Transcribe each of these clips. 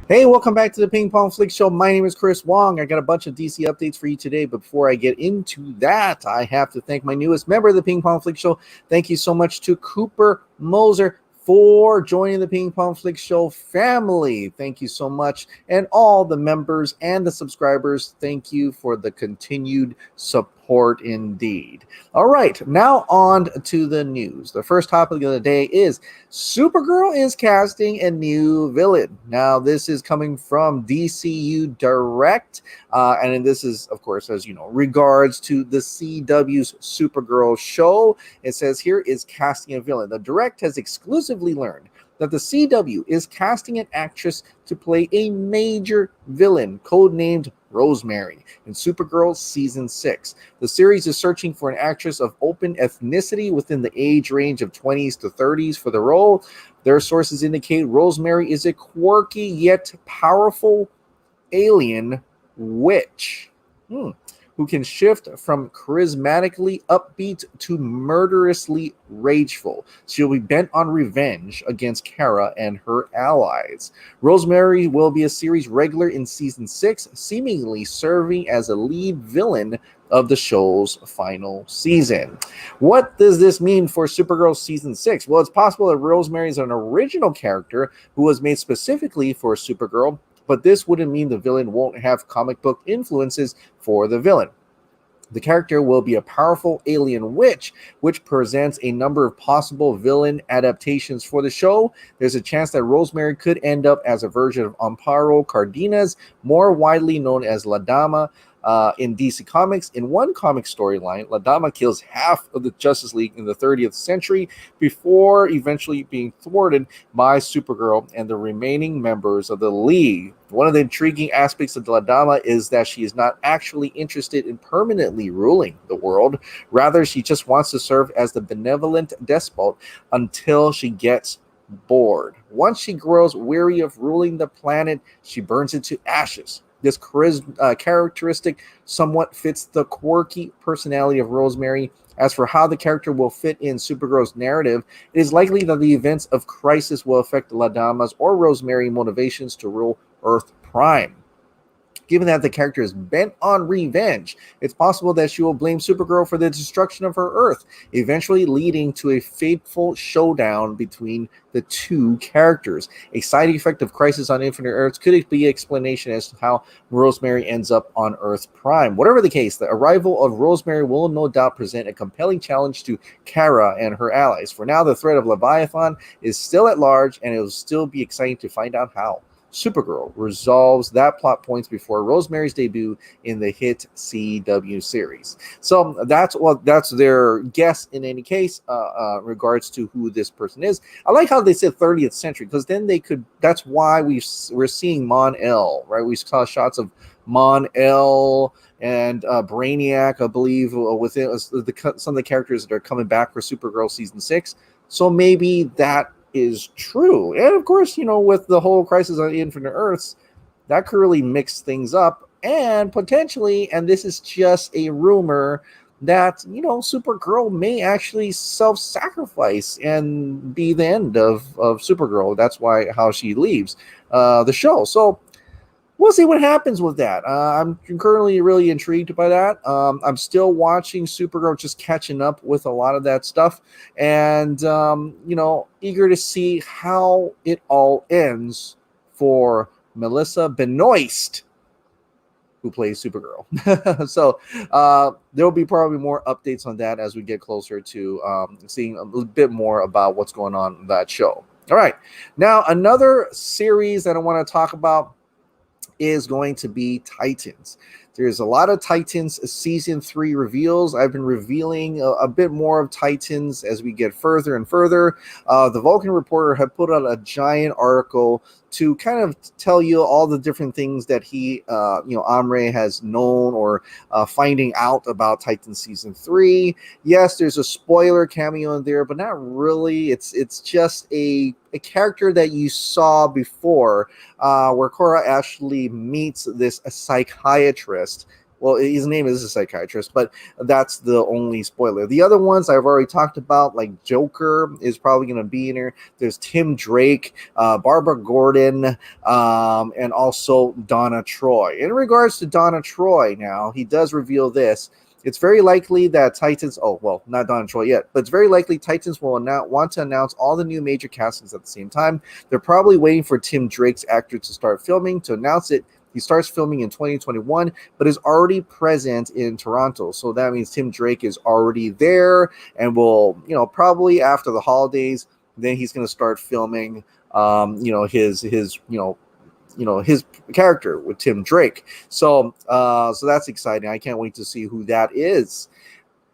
Hey, welcome back to the Ping Pong Flix Show. My name is Chris Wong. I got a bunch of DC updates for you today, but before I get into that, I have to thank my newest member of the Ping Pong Flix Show. Thank you so much to Cooper Moser for joining the Ping Pong Flix Show family. Thank you so much. And all the members and the subscribers, thank you for the continued support indeed. All right, now on to the news. The first topic of the day is Supergirl is casting a new villain. Now, this is coming from DCU Direct, and this is, of course, as you know, regards to the CW's Supergirl show. It says here is casting a villain. The Direct has exclusively learned that the CW is casting an actress to play a major villain, codenamed Rosemary, in Supergirl Season 6. The series is searching for an actress of open ethnicity within the age range of 20s to 30s for the role. Their sources indicate Rosemary is a quirky yet powerful alien witch. Who can shift from charismatically upbeat to murderously rageful. She'll be bent on revenge against Kara and her allies. Rosemary will be a series regular in Season 6, seemingly serving as a lead villain of the show's final season. What does this mean for Supergirl Season 6? Well, it's possible that Rosemary is an original character who was made specifically for Supergirl, but this wouldn't mean the villain won't have comic book influences for the villain. The character will be a powerful alien witch, which presents a number of possible villain adaptations for the show. There's a chance that Rosemary could end up as a version of Amparo Cardenas, more widely known as La Dama, in DC Comics. In one comic storyline, La Dama kills half of the Justice League in the 30th century before eventually being thwarted by Supergirl and the remaining members of the League. One of the intriguing aspects of La Dama is that she is not actually interested in permanently ruling the world. Rather, she just wants to serve as the benevolent despot until she gets bored. Once she grows weary of ruling the planet, she burns it to ashes. This characteristic somewhat fits the quirky personality of Rosemary. As for how the character will fit in Supergirl's narrative, it is likely that the events of Crisis will affect La Dama's or Rosemary's motivations to rule Earth Prime. Given that the character is bent on revenge, it's possible that she will blame Supergirl for the destruction of her Earth, eventually leading to a fateful showdown between the two characters. A side effect of Crisis on Infinite Earths could be an explanation as to how Rosemary ends up on Earth Prime. Whatever the case, the arrival of Rosemary will no doubt present a compelling challenge to Kara and her allies. For now, the threat of Leviathan is still at large, and it will still be exciting to find out how Supergirl resolves that plot points before Rosemary's debut in the hit CW series. So that's their guess in any case, regards to who this person is. I like how they said 30th century, because then they could. That's why we're seeing Mon-El, right? We saw shots of Mon-El and Brainiac, I believe, within some of the characters that are coming back for Supergirl season 6. So maybe that is true. And of course, with the whole Crisis on Infinite Earths, that could really mix things up, and potentially, and this is just a rumor, that Supergirl may actually self-sacrifice and be the end of Supergirl. That's how she leaves the show. So we'll see what happens with that. I'm currently really intrigued by that. I'm still watching Supergirl, just catching up with a lot of that stuff, and eager to see how it all ends for Melissa Benoist, who plays Supergirl. So there'll be probably more updates on that as we get closer to seeing a little bit more about what's going on in that show. All right, now another series that I want to talk about is going to be Titans. There's a lot of Titans season 3 reveals. I've been revealing a bit more of Titans as we get further and further. The Vulcan Reporter had put out a giant article to kind of tell you all the different things that he, Amre has known or finding out about Titan Season 3. Yes, there's a spoiler cameo in there, but not really. It's just a character that you saw before, where Cora actually meets this psychiatrist Well, his name is a psychiatrist, but that's the only spoiler. The other ones I've already talked about, like Joker is probably going to be in there. There's Tim Drake, Barbara Gordon, and also Donna Troy. In regards to Donna Troy, now he does reveal this. It's very likely that Titans, oh, well, not Donna Troy yet, but it's very likely Titans will want to announce all the new major castings at the same time. They're probably waiting for Tim Drake's actor to start filming to announce it. He starts filming in 2021, but is already present in Toronto. So that means Tim Drake is already there and will, probably after the holidays, then he's going to start filming, his character with Tim Drake. So that's exciting. I can't wait to see who that is.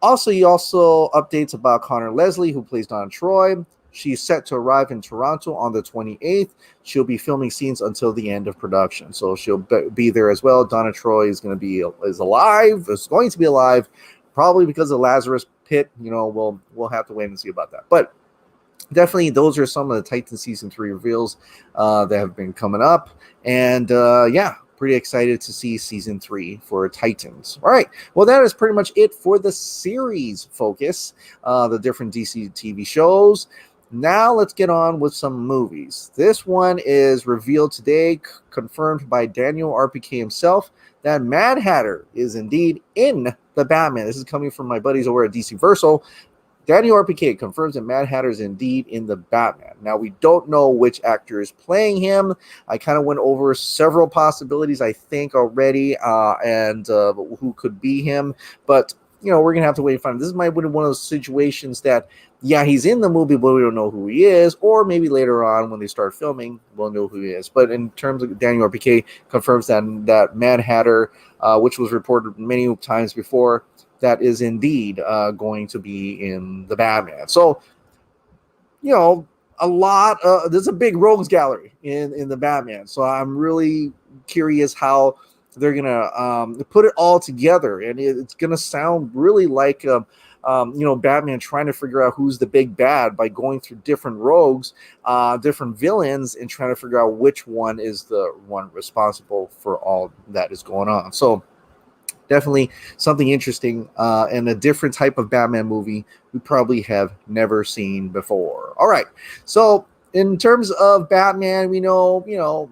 Also, he also updates about Connor Leslie, who plays Donna Troy. She's set to arrive in Toronto on the 28th. She'll be filming scenes until the end of production, so she'll be there as well. Donna Troy is going to be alive. Is going to be alive, probably because of Lazarus Pit. We'll have to wait and see about that. But definitely, those are some of the Titan season 3 reveals that have been coming up, and pretty excited to see season 3 for Titans. All right, well, that is pretty much it for the series focus, the different DC TV shows. Now let's get on with some movies. This one is revealed today, confirmed by Daniel RPK himself, that Mad Hatter is indeed in the Batman. This is coming from my buddies over at DC Versal. Daniel RPK confirms that Mad Hatter is indeed in the Batman. Now, we don't know which actor is playing him. I kind of went over several possibilities, I think, already, and who could be him. But, we're going to have to wait and find. This might be one of those situations that, he's in the movie, but we don't know who he is. Or maybe later on when they start filming, we'll know who he is. But in terms of Daniel RPK confirms that Mad Hatter, which was reported many times before, that is indeed going to be in the Batman. So, there's a big rogues gallery in the Batman. So I'm really curious how they're going to put it all together. And it's going to sound really like, Batman trying to figure out who's the big bad by going through different rogues, different villains, and trying to figure out which one is the one responsible for all that is going on. So, definitely something interesting and a different type of Batman movie we probably have never seen before. All right. So in terms of Batman, we know,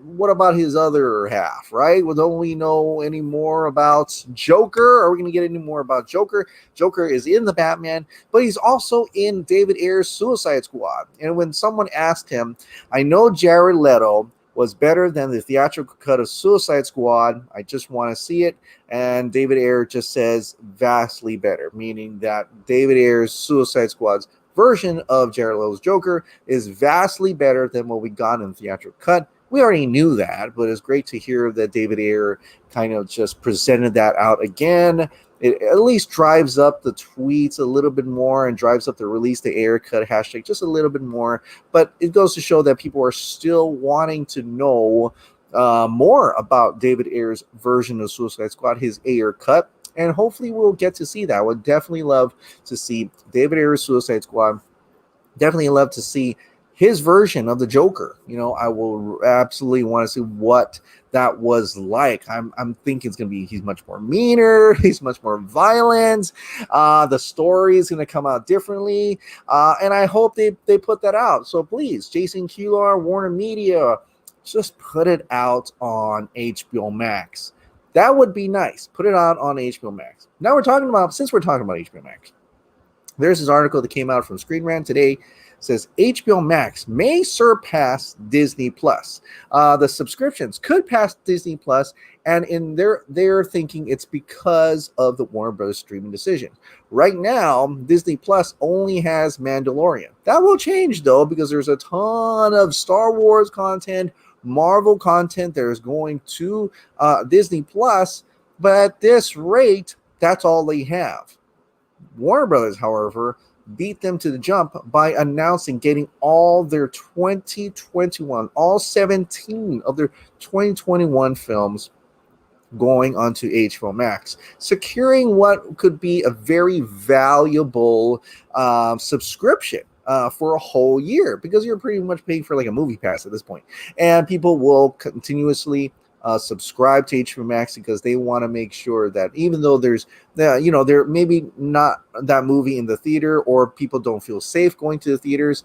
what about his other half, right? Well, don't we know any more about Joker? Are we going to get any more about Joker? Joker is in the Batman, but he's also in David Ayer's Suicide Squad. And when someone asked him, I know Jared Leto was better than the theatrical cut of Suicide Squad. I just want to see it. And David Ayer just says vastly better, meaning that David Ayer's Suicide Squad's version of Jared Leto's Joker is vastly better than what we got in the theatrical cut. We already knew that, but it's great to hear that David Ayer kind of just presented that out again. It at least drives up the tweets a little bit more and drives up the release the Ayer cut hashtag just a little bit more. But it goes to show that people are still wanting to know more about David Ayer's version of Suicide Squad, his Ayer cut. And hopefully we'll get to see that. I would definitely love to see David Ayer's Suicide Squad. Definitely love to see his version of the Joker. I will absolutely want to see what that was like. I'm thinking it's going to be, he's much more meaner. He's much more violent. The story is going to come out differently. And I hope they put that out. So please, Jason Kilar, Warner Media, just put it out on HBO Max. That would be nice. Put it out on HBO Max. Now since we're talking about HBO Max, there's this article that came out from Screen Rant today. It says HBO Max may surpass Disney Plus. The subscriptions could pass Disney Plus, and in they're thinking it's because of the Warner Brothers streaming decision. Right now, Disney Plus only has Mandalorian. That will change though, because there's a ton of Star Wars content, Marvel content that is going to Disney Plus, but at this rate, that's all they have. Warner Brothers, however, beat them to the jump by announcing getting all their 2021, all 17 of their 2021 films going onto HBO Max, securing what could be a very valuable subscription for a whole year, because you're pretty much paying for like a movie pass at this point. And people will continuously subscribe to HBO Max because they want to make sure that even though there's, there maybe not that movie in the theater or people don't feel safe going to the theaters,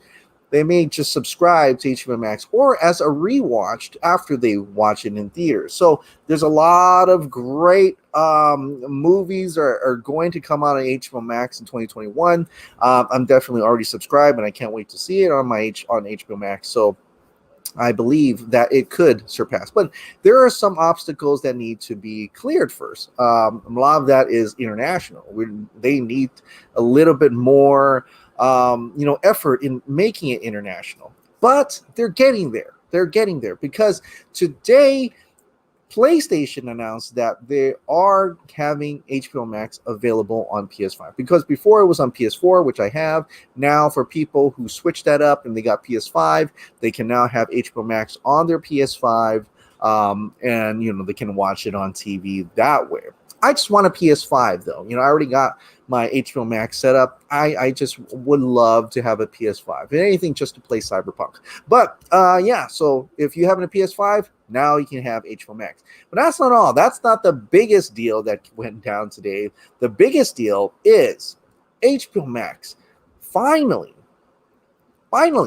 they may just subscribe to HBO Max or as a rewatch after they watch it in theaters. So there's a lot of great movies are going to come out on HBO Max in 2021. I'm definitely already subscribed, and I can't wait to see it on HBO Max. So I believe that it could surpass, but there are some obstacles that need to be cleared first. A lot of that is international. They need a little bit more, effort in making it international, but they're getting there. They're getting there because today PlayStation announced that they are having HBO Max available on PS5 because before it was on PS4, which I have. Now for people who switched that up and they got PS5, they can now have HBO Max on their PS5, and they can watch it on TV that way. I just want a PS5 though. I already got my HBO Max set up. I just would love to have a PS5. If anything, just to play Cyberpunk. But so if you have a PS5, now you can have HBO Max. But that's not all. That's not the biggest deal that went down today. The biggest deal is HBO Max finally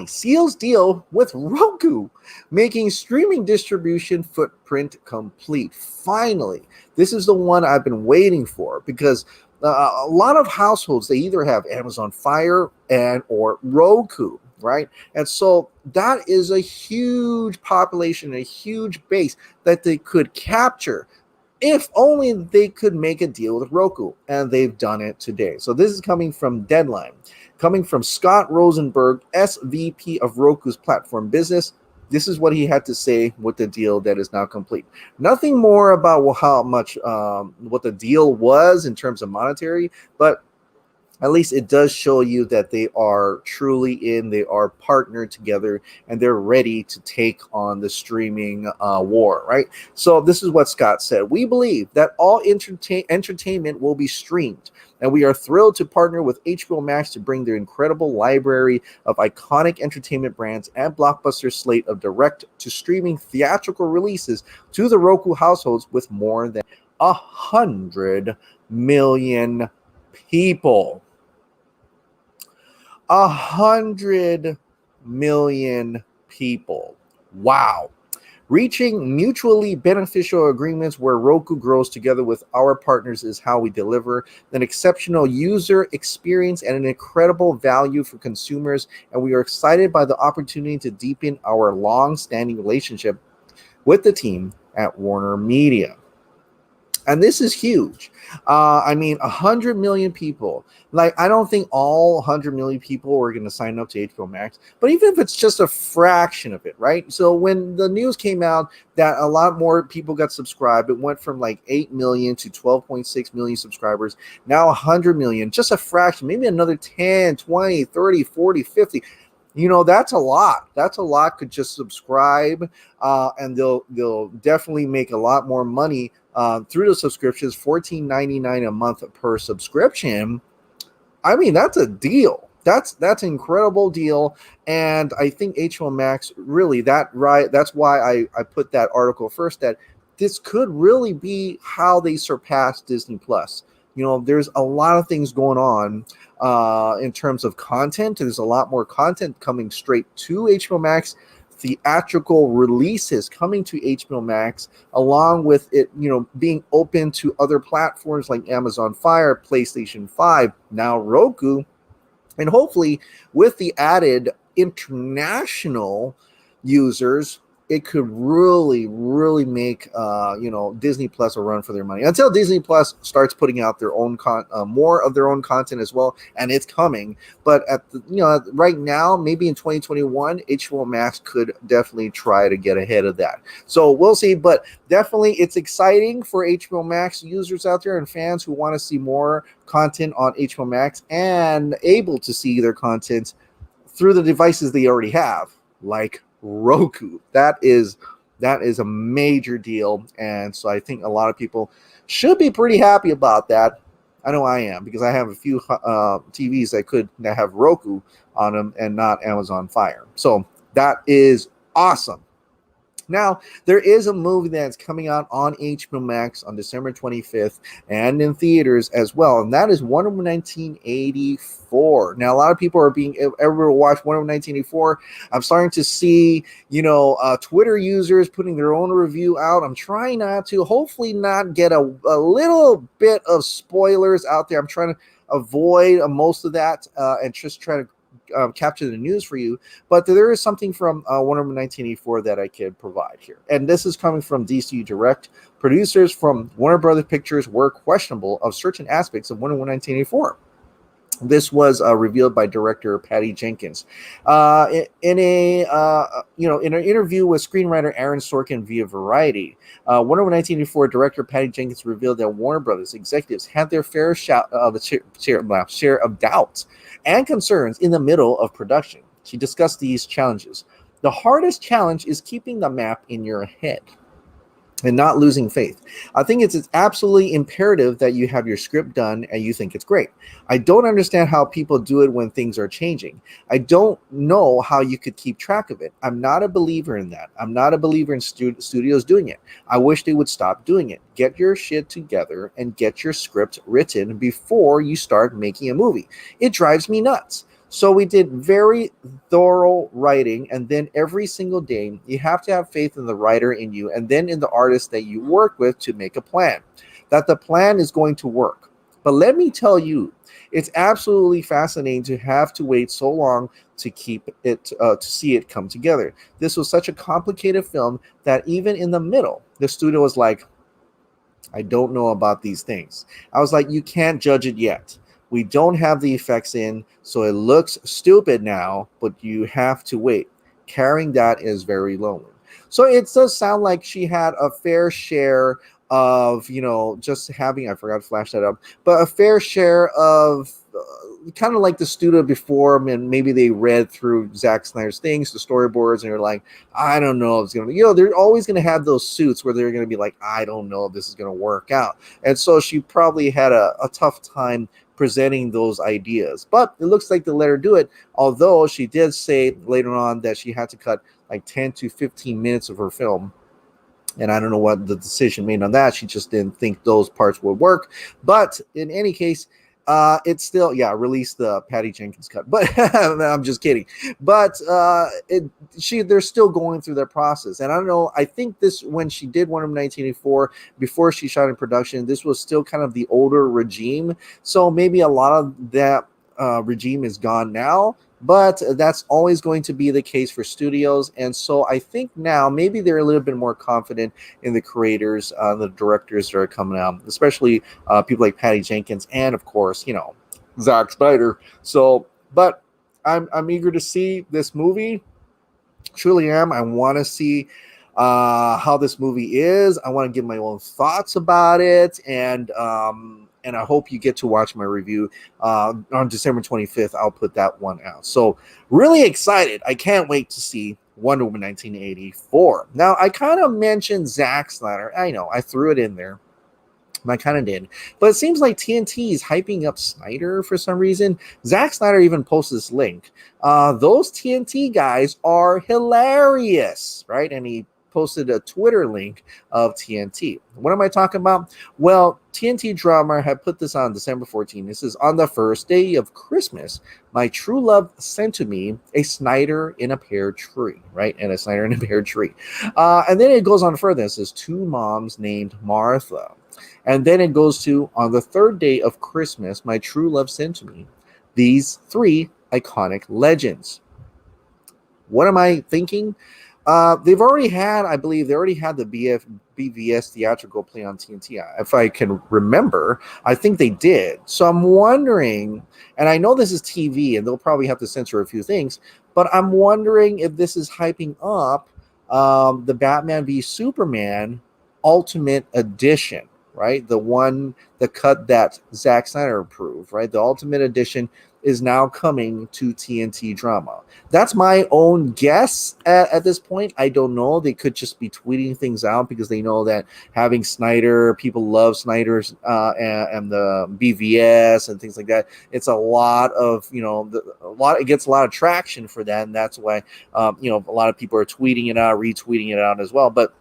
seals deal with Roku, making streaming distribution footprint complete. Finally, this is the one I've been waiting for because a lot of households, they either have Amazon Fire and or Roku, right? And so that is a huge population, a huge base that they could capture if only they could make a deal with Roku, and they've done it today. So this is coming from Deadline, coming from Scott Rosenberg, SVP of Roku's platform business. This is what he had to say with the deal that is now complete. Nothing more about how much, what the deal was in terms of monetary, but at least it does show you that they are truly they are partnered together and they're ready to take on the streaming war, right? So this is what Scott said. We believe that all entertainment will be streamed, and we are thrilled to partner with HBO Max to bring their incredible library of iconic entertainment brands and blockbuster slate of direct-to-streaming theatrical releases to the Roku households with more than 100 million people. 100 million people. Wow. Reaching mutually beneficial agreements where Roku grows together with our partners is how we deliver an exceptional user experience and an incredible value for consumers. And we are excited by the opportunity to deepen our long-standing relationship with the team at Warner Media. And this is huge. 100 million people. Like, I don't think all 100 million people are going to sign up to HBO Max, but even if it's just a fraction of it, right? So when the news came out that a lot more people got subscribed, it went from like 8 million to 12.6 million subscribers. Now 100 million, just a fraction, maybe another 10, 20, 30, 40, 50. That's a lot. That's a lot. Could just subscribe, and they'll definitely make a lot more money through the subscriptions. $14.99 a month per subscription. I mean, that's a deal. That's an incredible deal, and I think HBO Max really that's why I put that article first, that this could really be how they surpass Disney Plus. There's a lot of things going on in terms of content. There's a lot more content coming straight to HBO Max, theatrical releases coming to HBO Max, along with it, being open to other platforms like Amazon Fire, PlayStation 5, now Roku, and hopefully with the added international users, it could really, really make Disney Plus a run for their money until Disney Plus starts putting out their own more of their own content as well, and it's coming. But right now, maybe in 2021, HBO Max could definitely try to get ahead of that. So we'll see, but definitely it's exciting for HBO Max users out there and fans who want to see more content on HBO Max and able to see their content through the devices they already have, like Roku. That is a major deal, and so I think a lot of people should be pretty happy about that. I know I am, because I have a few TVs that have Roku on them and not Amazon Fire. So that is awesome. Now, there is a movie that's coming out on HBO Max on December 25th and in theaters as well, and that is Wonder Woman 1984. Now, a lot of people are being ever watch Wonder Woman 1984. I'm starting to see, Twitter users putting their own review out. I'm trying not to, hopefully not get a little bit of spoilers out there. I'm trying to avoid most of that and just try to capture the news for you, but there is something from Wonder Woman 1984 that I could provide here. And this is coming from DCEU Direct. Producers from Warner Brothers Pictures were questionable of certain aspects of Wonder Woman 1984. This was revealed by director Patty Jenkins in an interview with screenwriter Aaron Sorkin via Variety. Wonder Woman 1984 director Patty Jenkins revealed that Warner Brothers executives had their fair share of doubts and concerns in the middle of production. She discussed these challenges. The hardest challenge is keeping the map in your head and not losing faith. I think it's absolutely imperative that you have your script done and you think it's great. I don't understand how people do it when things are changing. I don't know how you could keep track of it. I'm not a believer in that. I'm not a believer in studios doing it. I wish they would stop doing it. Get your shit together and get your script written before you start making a movie. It drives me nuts. So we did very thorough writing, and then every single day you have to have faith in the writer in you and then in the artist that you work with to make a plan, that the plan is going to work. But let me tell you, it's absolutely fascinating to have to wait so long to keep it to see it come together. This was such a complicated film that even in the middle, the studio was like, I don't know about these things. I was like, you can't judge it yet. We don't have the effects in, so it looks stupid now, but you have to wait. Carrying that is very lonely. So it does sound like she had a fair share of, just having, I forgot to flash that up, but a fair share of kind of like the studio before, and maybe they read through Zack Snyder's things, the storyboards, and they're like, I don't know if it's going to, they're always going to have those suits where they're going to be like, I don't know if this is going to work out. And so she probably had a tough time presenting those ideas, but it looks like they let her do it, although she did say later on that she had to cut like 10 to 15 minutes of her film, and I don't know what the decision made on that. She just didn't think those parts would work, but in any case, it's still, release the Patty Jenkins cut, but I'm just kidding. But they're still going through their process, and I don't know. I think this, when she did Wonder Woman 1984, before she shot in production, this was still kind of the older regime, so maybe a lot of that regime is gone now. But that's always going to be the case for studios. And so I think now maybe they're a little bit more confident in the creators, the directors that are coming out, especially people like Patty Jenkins and, of course, Zack Snyder. So, but I'm eager to see this movie. Truly am. I want to see how this movie is. I want to give my own thoughts about it. And I hope you get to watch my review on December 25th. I'll put that one out. So really excited. I can't wait to see Wonder Woman 1984. Now, I kind of mentioned Zack Snyder. I know, I threw it in there. I kind of did. But it seems like TNT is hyping up Snyder for some reason. Zack Snyder even posted this link. Those TNT guys are hilarious, right? And he posted a Twitter link of TNT. What am I talking about? Well, TNT Drama had put this on December 14th. This is on the first day of Christmas. My true love sent to me a Snyder in a pear tree, right? And a Snyder in a pear tree. And then it goes on further. It says, two moms named Martha. And then it goes to, on the third day of Christmas, my true love sent to me these three iconic legends. What am I thinking? They've already had, I believe, the BVS theatrical play on TNT. If I can remember, I think they did. So I'm wondering, and I know this is TV, and they'll probably have to censor a few things, but I'm wondering if this is hyping up the Batman v Superman Ultimate Edition, right? The cut that Zack Snyder approved, right? The Ultimate Edition is now coming to TNT Drama. That's my own guess at this point. I don't know. They could just be tweeting things out because they know that having Snyder, people love Snyder's and the BVS and things like that. It's a lot of, it gets a lot of traction for that. And that's why, a lot of people are tweeting it out, retweeting it out as well. But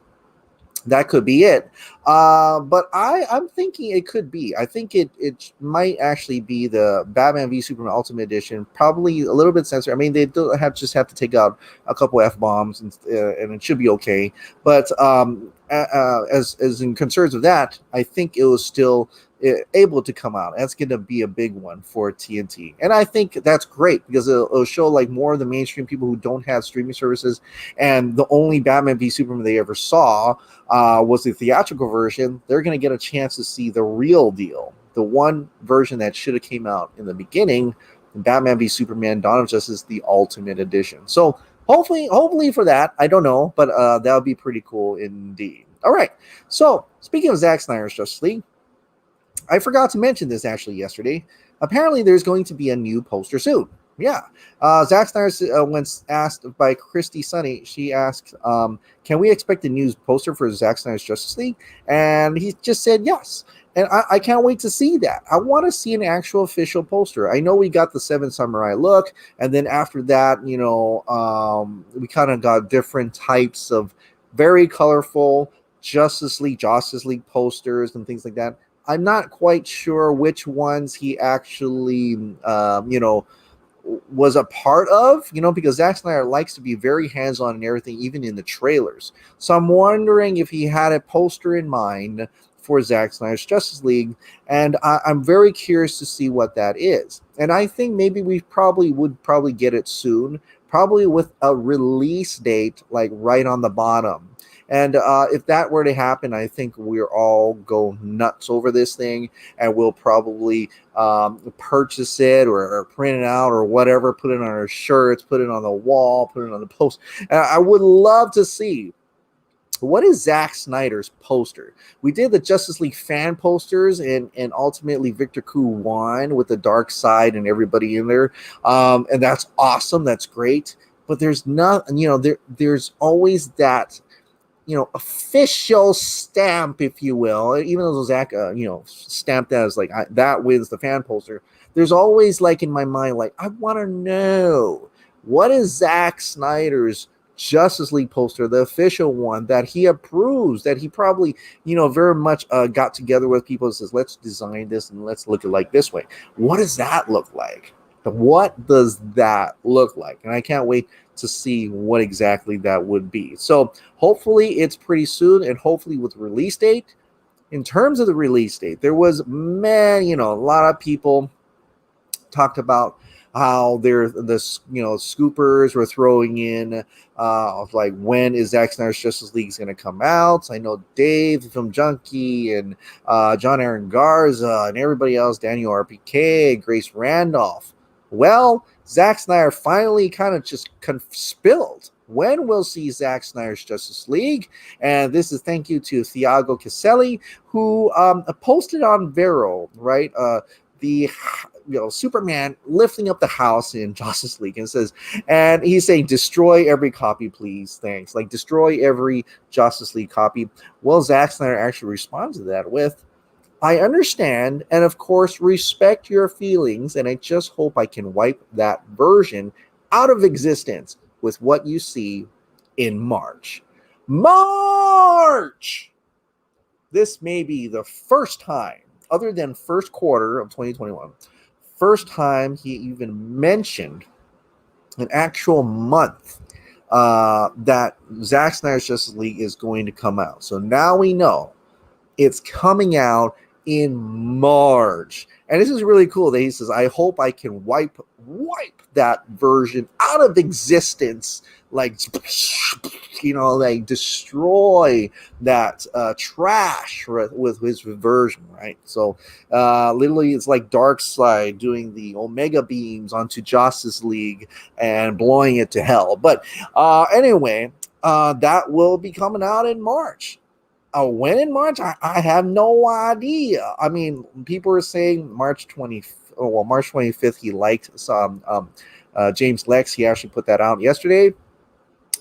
that could be it. But I'm thinking it could be. I think it might actually be the Batman v Superman Ultimate Edition. Probably a little bit censored. I mean, they do just have to take out a couple F-bombs and it should be okay. But as in concerns of that, I think it was still able to come out. That's going to be a big one for TNT, and I think that's great because it'll show like more of the mainstream people who don't have streaming services, and the only Batman v Superman they ever saw was the theatrical version. They're going to get a chance to see the real deal, the one version that should have came out in the beginning, Batman v Superman: Dawn of Justice, the Ultimate Edition. So hopefully for that, I don't know, but that would be pretty cool indeed. All right, so speaking of Zack Snyder's Justice League, I forgot to mention this actually yesterday. Apparently, there's going to be a new poster soon. Yeah. Zack Snyder, when asked by Christy Sunny, she asked, can we expect a new poster for Zack Snyder's Justice League? And he just said yes. And I can't wait to see that. I want to see an actual official poster. I know we got the Seven Samurai look. And then after that, we kind of got different types of very colorful Justice League posters and things like that. I'm not quite sure which ones he actually, was a part of, because Zack Snyder likes to be very hands-on in everything, even in the trailers. So I'm wondering if he had a poster in mind for Zack Snyder's Justice League, and I'm very curious to see what that is. And I think maybe we would get it soon, probably with a release date like right on the bottom. And if that were to happen, I think we're all go nuts over this thing, and we'll probably purchase it or print it out or whatever, put it on our shirts, put it on the wall, put it on the post. I would love to see, what is Zack Snyder's poster? We did the Justice League fan posters, and ultimately Victor Koo won with the Dark Side and everybody in there. And that's awesome. That's great. But there's not, there's always that, official stamp, if you will, even though Zach, stamped that as like, that wins the fan poster. There's always like in my mind, like, I want to know, what is Zack Snyder's Justice League poster, the official one that he approves, that he probably, very much got together with people and says, let's design this and let's look at it like this way. What does that look like? What does that look like? And I can't wait to see what exactly that would be. So hopefully it's pretty soon, and hopefully with release date. In terms of the release date, there was, a lot of people talked about how the scoopers were throwing in like, when is Zack Snyder's Justice League going to come out? I know Dave from Junkie and John Aaron Garza and everybody else, Daniel RPK, Grace Randolph. Well, Zack Snyder finally kind of just spilled when we'll see Zack Snyder's Justice League. And this is thank you to Thiago Caselli, who posted on Vero, right? The Superman lifting up the house in Justice League, and says, and he's saying, destroy every copy, please, thanks. Like, destroy every Justice League copy. Well, Zack Snyder actually responds to that with, I understand and of course respect your feelings, and I just hope I can wipe that version out of existence with what you see in March. This may be the first time, other than first quarter of 2021, first time he even mentioned an actual month that Zack Snyder's Justice League is going to come out. So now we know it's coming out in March. And this is really cool that he says, I hope I can wipe that version out of existence, like, like destroy that trash with his version, right? So literally it's like Darkseid doing the Omega beams onto Justice League and blowing it to hell. But anyway, that will be coming out in March. When in March? I have no idea. I mean, people are saying March 20th March 25th, he liked some James Lex. He actually put that out yesterday.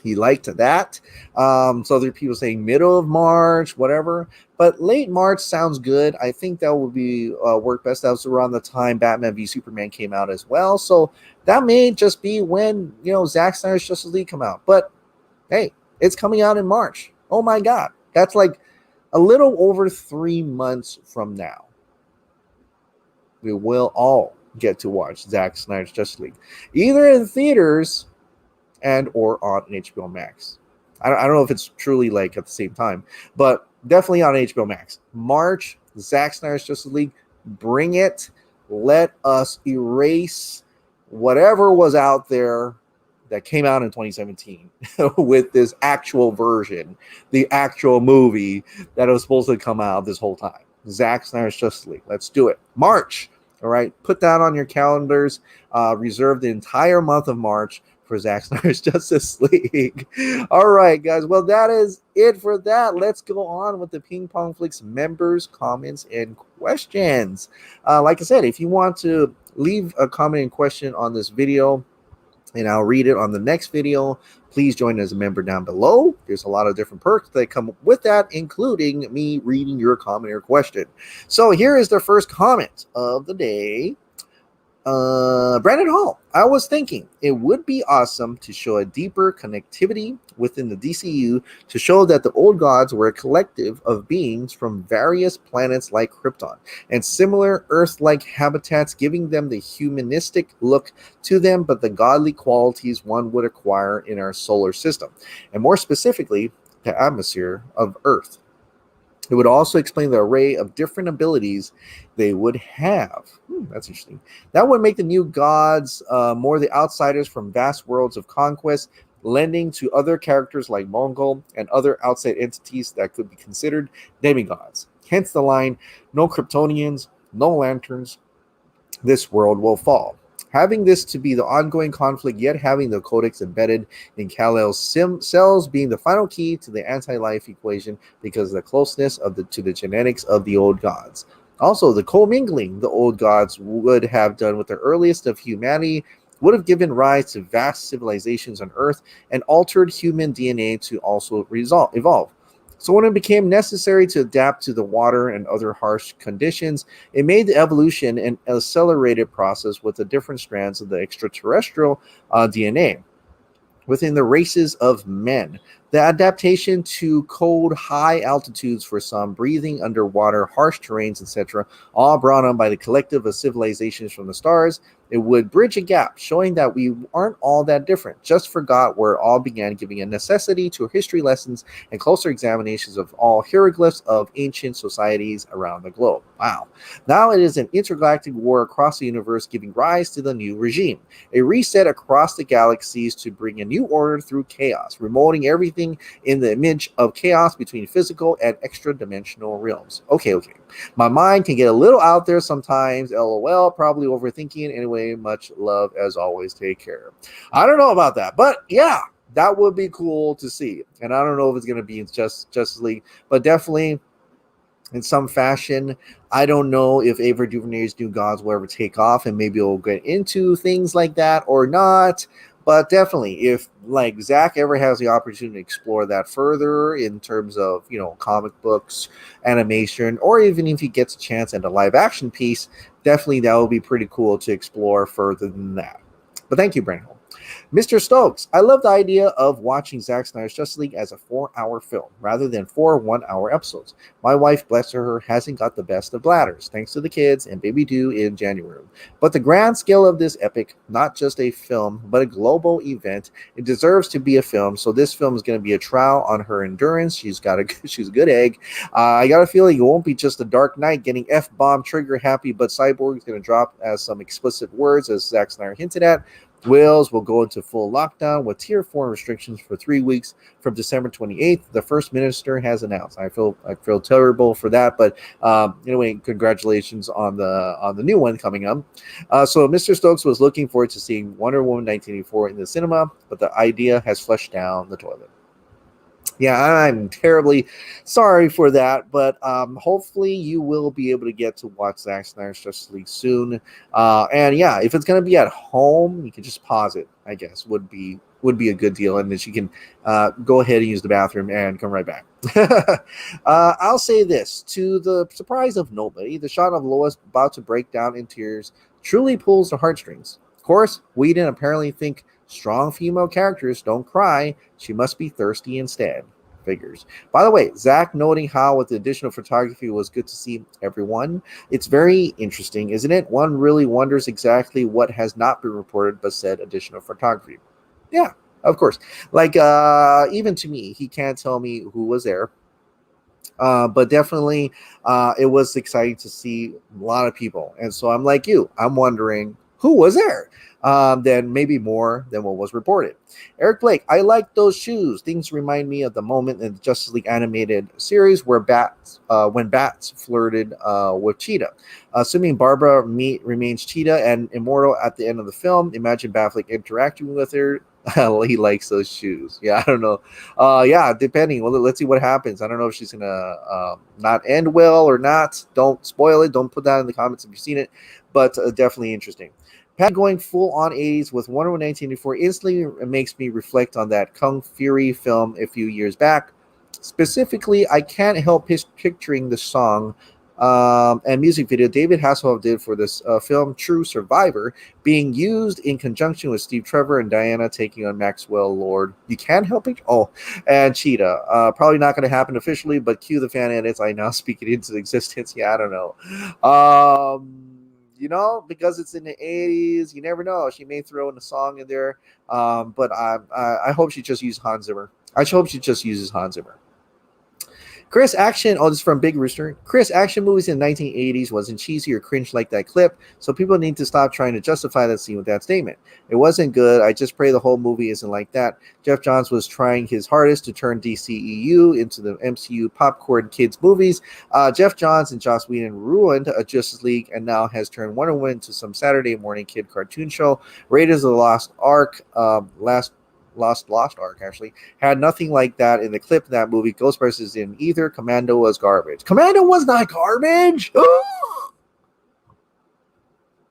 He liked that. So other people saying middle of March, whatever. But late March sounds good. I think that would be work best. That was around the time Batman v Superman came out as well. So that may just be when, Zack Snyder's Justice League come out. But hey, it's coming out in March. Oh my God. That's like a little over 3 months from now. We will all get to watch Zack Snyder's Justice League, either in theaters and or on HBO Max. I don't know if it's truly like at the same time, but definitely on HBO Max. March, Zack Snyder's Justice League, bring it. Let us erase whatever was out there that came out in 2017 with this actual version, the actual movie that was supposed to come out this whole time. Zack Snyder's Justice League. Let's do it. March. All right. Put that on your calendars. Reserve the entire month of March for Zack Snyder's Justice League. All right, guys. Well, that is it for that. Let's go on with the Ping Pong Flix members' comments and questions. Like I said, if you want to leave a comment and question on this video, and I'll read it on the next video, please join as a member down below. There's a lot of different perks that come with that, including me reading your comment or question. So here is the first comment of the day. Brandon Hall, I was thinking it would be awesome to show a deeper connectivity within the DCEU to show that the old gods were a collective of beings from various planets like Krypton and similar Earth-like habitats, giving them the humanistic look to them, but the godly qualities one would acquire in our solar system, and more specifically, the atmosphere of Earth. It would also explain the array of different abilities they would have. That's interesting. That would make the new gods more the outsiders from vast worlds of conquest, lending to other characters like Mongol and other outside entities that could be considered demigods. Hence the line, no Kryptonians, no lanterns, this world will fall. Having this to be the ongoing conflict, yet having the codex embedded in Kal-El's cells being the final key to the anti-life equation because of the closeness of to the genetics of the old gods. Also, the commingling the old gods would have done with the earliest of humanity would have given rise to vast civilizations on Earth and altered human DNA to also evolve. So when it became necessary to adapt to the water and other harsh conditions, it made the evolution an accelerated process with the different strands of the extraterrestrial DNA within the races of men. The adaptation to cold, high altitudes for some, breathing underwater, harsh terrains, etc., all brought on by the collective of civilizations from the stars. It would bridge a gap, showing that we aren't all that different, just forgot where it all began, giving a necessity to history lessons and closer examinations of all hieroglyphs of ancient societies around the globe. Wow. Now it is an intergalactic war across the universe, giving rise to the new regime. A reset across the galaxies to bring a new order through chaos, remoting everything in the image of chaos between physical and extra-dimensional realms. Okay. My mind can get a little out there sometimes. LOL, probably overthinking. Anyway, much love as always. Take care. I don't know about that, but yeah, that would be cool to see. And I don't know if it's going to be in Justice League, but definitely in some fashion. I don't know if Ava DuVernay's New Gods will ever take off, and maybe we'll get into things like that or not. But definitely, if like Zach ever has the opportunity to explore that further in terms of, comic books, animation, or even if he gets a chance at a live action piece, definitely that would be pretty cool to explore further than that. But thank you, Brandon. Mr. Stokes, I love the idea of watching Zack Snyder's Justice League as a 4-hour film rather than 4 1-hour episodes. My wife, bless her, hasn't got the best of bladders, thanks to the kids and baby due in January. But the grand scale of this epic, not just a film, but a global event, it deserves to be a film. So this film is going to be a trial on her endurance. She's a good egg. I got a feeling it won't be just a Dark Knight getting F-bomb trigger happy, but Cyborg is going to drop as some explicit words, as Zack Snyder hinted at. Wales will go into full lockdown with Tier 4 restrictions for 3 weeks from December 28th. The First Minister has announced. I feel terrible for that, but anyway, congratulations on the new one coming up. So Mr. Stokes was looking forward to seeing Wonder Woman 1984 in the cinema, but the idea has flushed down the toilet. Yeah, I'm terribly sorry for that, but hopefully you will be able to get to watch Zack Snyder's Justice League soon. And yeah, if it's gonna be at home, you can just pause it. I guess would be a good deal, and then you can go ahead and use the bathroom and come right back. I'll say this: to the surprise of nobody, the shot of Lois about to break down in tears truly pulls the heartstrings. Of course, we didn't apparently think strong female characters don't cry. She must be thirsty instead. Figures. By the way, Zach noting how with the additional photography was good to see everyone. It's very interesting, isn't it? One really wonders exactly what has not been reported but said additional photography. Yeah, of course. Like even to me, he can't tell me who was there. But definitely, it was exciting to see a lot of people. And so I'm like you, I'm wondering who was there. Then maybe more than what was reported. Eric Blake, I like those shoes. Things remind me of the moment in the Justice League animated series where when Bats flirted with Cheetah. Assuming Barbara remains Cheetah and immortal at the end of the film, imagine Batfleck interacting with her. He likes those shoes. Yeah, I don't know. Yeah, depending. Well, let's see what happens. I don't know if she's gonna not end well or not. Don't spoil it. Don't put that in the comments if you've seen it. But definitely interesting. Pat going full on 80s with Wonder Woman 1984 instantly makes me reflect on that Kung Fury film a few years back. Specifically, I can't help picturing the song and music video David Hasselhoff did for this film, True Survivor, being used in conjunction with Steve Trevor and Diana taking on Maxwell Lord. You can't help it. Oh, and Cheetah. Probably not going to happen officially, but cue the fan edits. I now speak it into existence. Yeah, I don't know. Because it's in the 80s, you never know. She may throw in a song in there. But I hope she just uses Hans Zimmer. I hope she just uses Hans Zimmer. Chris Action, oh, this is from Big Rooster. Chris Action movies in the 1980s wasn't cheesy or cringe like that clip, so people need to stop trying to justify that scene with that statement. It wasn't good. I just pray the whole movie isn't like that. Jeff Johns was trying his hardest to turn DCEU into the MCU popcorn kids movies. Jeff Johns and Joss Whedon ruined a Justice League and now has turned Wonder Woman into some Saturday morning kid cartoon show. Raiders of the Lost Ark, Lost Ark actually had nothing like that in the clip of that movie. Ghostbusters didn't either. Commando was garbage. Commando was not garbage.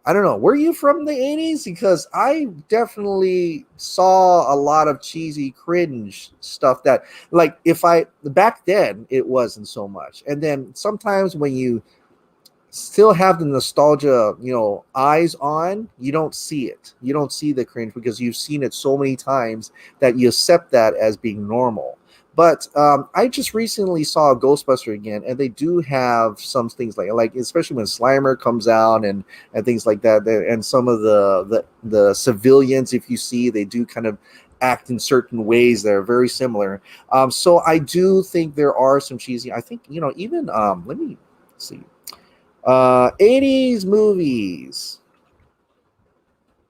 I don't know. Were you from the 80s? Because I definitely saw a lot of cheesy cringe stuff that like if I back then it wasn't so much. And then sometimes when you still have the nostalgia, eyes on, you don't see it. You don't see the cringe because you've seen it so many times that you accept that as being normal. But I just recently saw Ghostbuster again, and they do have some things like especially when Slimer comes out and things like that, and some of the civilians, if you see, they do kind of act in certain ways that are very similar. So I do think there are some cheesy. I think even let me see. 80s movies.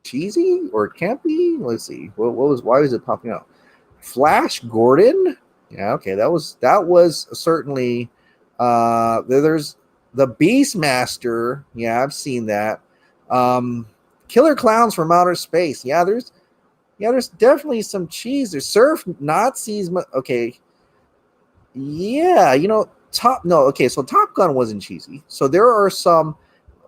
Cheesy or campy? Let's see. Why was it popping up? Flash Gordon? Yeah, okay. That was certainly there's the Beastmaster. Yeah, I've seen that. Killer Clowns from Outer Space. There's definitely some cheese. There's Surf Nazis. Okay. Yeah, so Top Gun wasn't cheesy. So there are some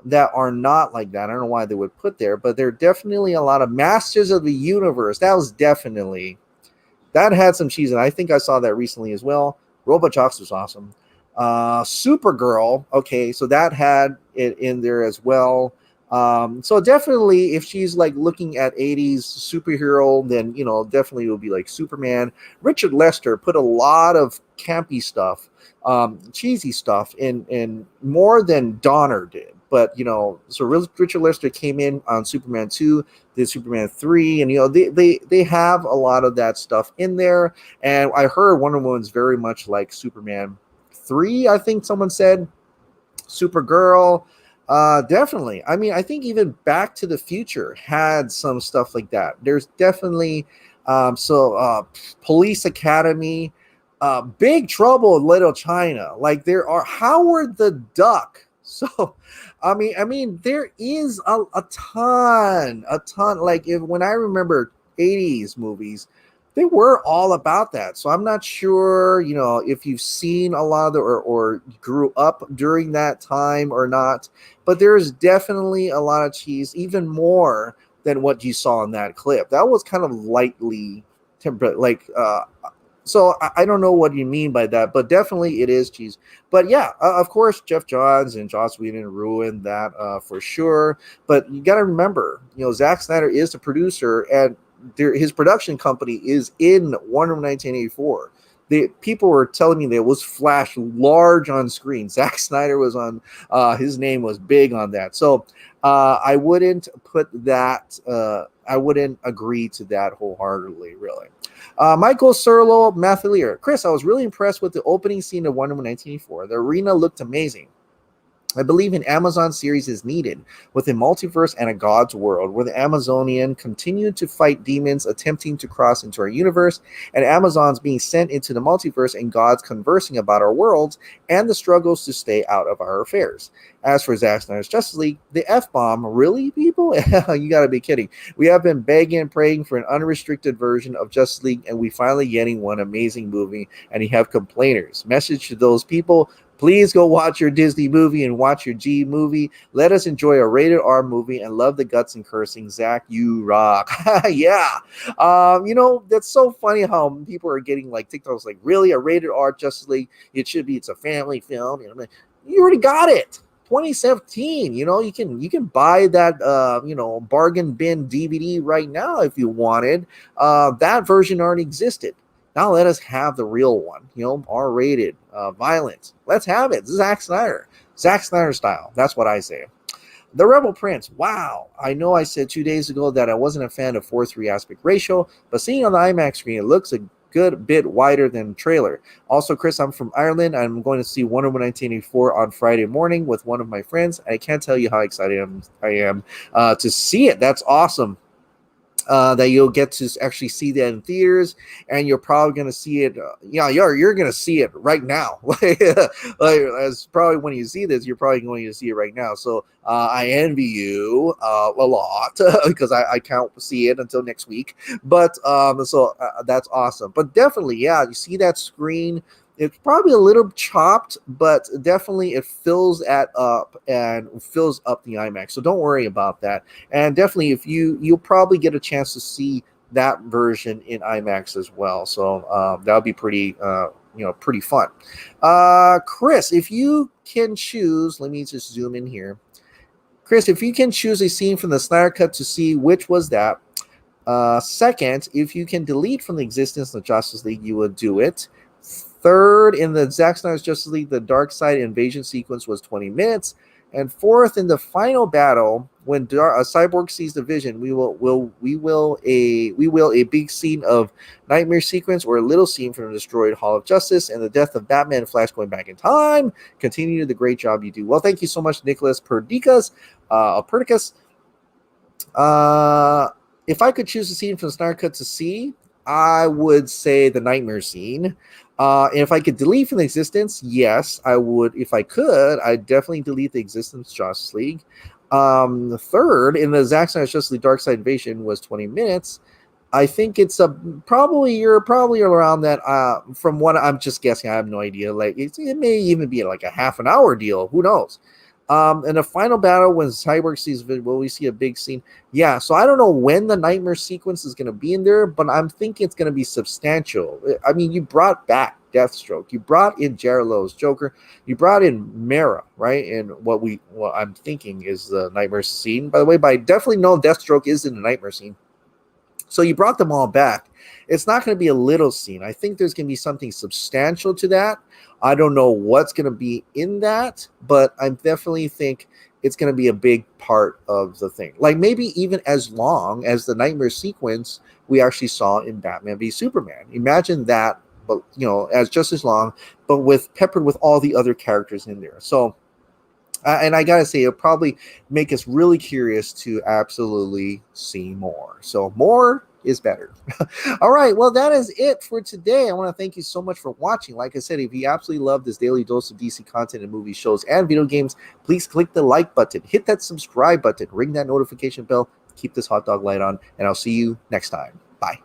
that are not like that. I don't know why they would put there, but there are definitely a lot of Masters of the Universe. That had some cheese, and I think I saw that recently as well. Robot Jocks was awesome. Supergirl, okay, so that had it in there as well. So definitely, if she's like looking at 80s superhero, then definitely it would be like Superman. Richard Lester put a lot of campy stuff, cheesy stuff in more than Donner did. But so Richard Lester came in on Superman 2, did Superman 3, and they have a lot of that stuff in there. And I heard Wonder Woman's very much like Superman 3, I think someone said. Supergirl. Definitely. I mean, I think even Back to the Future had some stuff like that. There's definitely Police Academy, Big Trouble in Little China. Like there are Howard the Duck. So, I mean, there is a ton. Like when I remember 80s movies, they were all about that. So I'm not sure, if you've seen a lot of the or grew up during that time or not, but there's definitely a lot of cheese, even more than what you saw in that clip. That was kind of lightly tempered, so I don't know what you mean by that, but definitely it is cheese. But yeah, of course, Jeff Johns and Joss Whedon ruined that for sure. But you got to remember, Zack Snyder is the producer, and his production company is in Wonder Woman 1984. The people were telling me that it was flashed large on screen. Zack Snyder was on, his name was big on that. So I wouldn't put that, I wouldn't agree to that wholeheartedly, really. Michael Serlo, Mathilier. Chris, I was really impressed with the opening scene of Wonder Woman 1984. The arena looked amazing. I believe an Amazon series is needed with a multiverse and a God's world where the Amazonian continue to fight demons attempting to cross into our universe, and Amazons being sent into the multiverse and gods conversing about our worlds and the struggles to stay out of our affairs. As for Zack Snyder's Justice League, the F-bomb, really, people? You gotta be kidding. We have been begging and praying for an unrestricted version of Justice League, and we finally getting one amazing movie, and you have complainers. Message to those people: please go watch your Disney movie and watch your G movie. Let us enjoy a rated R movie and love the guts and cursing. Zach, you rock. Yeah. That's so funny how people are getting like TikToks like, really, a rated R Justice League? It's a family film. You already got it. 2017, you can buy that bargain bin DVD right now if you wanted. That version already existed. Now let us have the real one, R-rated, violent. Let's have it. Zack Snyder style. That's what I say. The Rebel Prince. Wow. I know I said 2 days ago that I wasn't a fan of 4:3 aspect ratio, but seeing on the IMAX screen, it looks a good bit wider than trailer. Also, Chris, I'm from Ireland. I'm going to see Wonder Woman 1984 on Friday morning with one of my friends. I can't tell you how excited I am to see it. That's awesome. That you'll get to actually see that in theaters, and you're probably going to see it. You're going to see it right now. As probably when you see this, you're probably going to see it right now. So I envy you a lot because I can't see it until next week. But so that's awesome. But definitely, yeah, you see that screen. It's probably a little chopped, but definitely it fills up and fills up the IMAX. So don't worry about that. And definitely, if you'll probably get a chance to see that version in IMAX as well. So that'll be pretty fun. Chris, if you can choose, let me just zoom in here. Chris, if you can choose a scene from the Snyder Cut to see, which was that? Second, if you can delete from the existence of Justice League, you would do it. Third, in the Zack Snyder's Justice League, the Darkseid invasion sequence was 20 minutes. And fourth, in the final battle, when Cyborg sees the Vision, we will a big scene of nightmare sequence or a little scene from the destroyed Hall of Justice and the death of Batman and Flash going back in time. Continue the great job you do. Well, thank you so much, Nicholas Perdikas. If I could choose a scene from the Snyder Cut to see, I would say the nightmare scene. And if I could delete from the existence, yes, I would. If I could, I'd definitely delete the existence Justice League. The third, in the Zack Snyder's Justice League Darkseid Invasion, was 20 minutes. I think it's you're probably around that. From what I'm just guessing, I have no idea. Like it may even be like a half an hour deal. Who knows? In the final battle, when Cyborg sees Vision, will we see a big scene? Yeah, so I don't know when the nightmare sequence is going to be in there, but I'm thinking it's going to be substantial. I mean, you brought back Deathstroke, you brought in Jared Leto's Joker, you brought in Mara, right? And what I'm thinking is the nightmare scene. By the way, but I definitely know Deathstroke is in the nightmare scene. So you brought them all back. It's not going to be a little scene. I think there's going to be something substantial to that. I don't know what's going to be in that, but I definitely think it's going to be a big part of the thing. Like maybe even as long as the nightmare sequence we actually saw in Batman v Superman. Imagine that, but as just as long, but peppered with all the other characters in there. So, and I gotta say, it'll probably make us really curious to absolutely see more. So more is better. All right, well, that is it for today. I want to thank you so much for watching. Like I said, if you absolutely love this daily dose of DC content and movie shows and video games, please click the like button, hit that subscribe button, ring that notification bell, keep this hot dog light on, and I'll see you next time. Bye.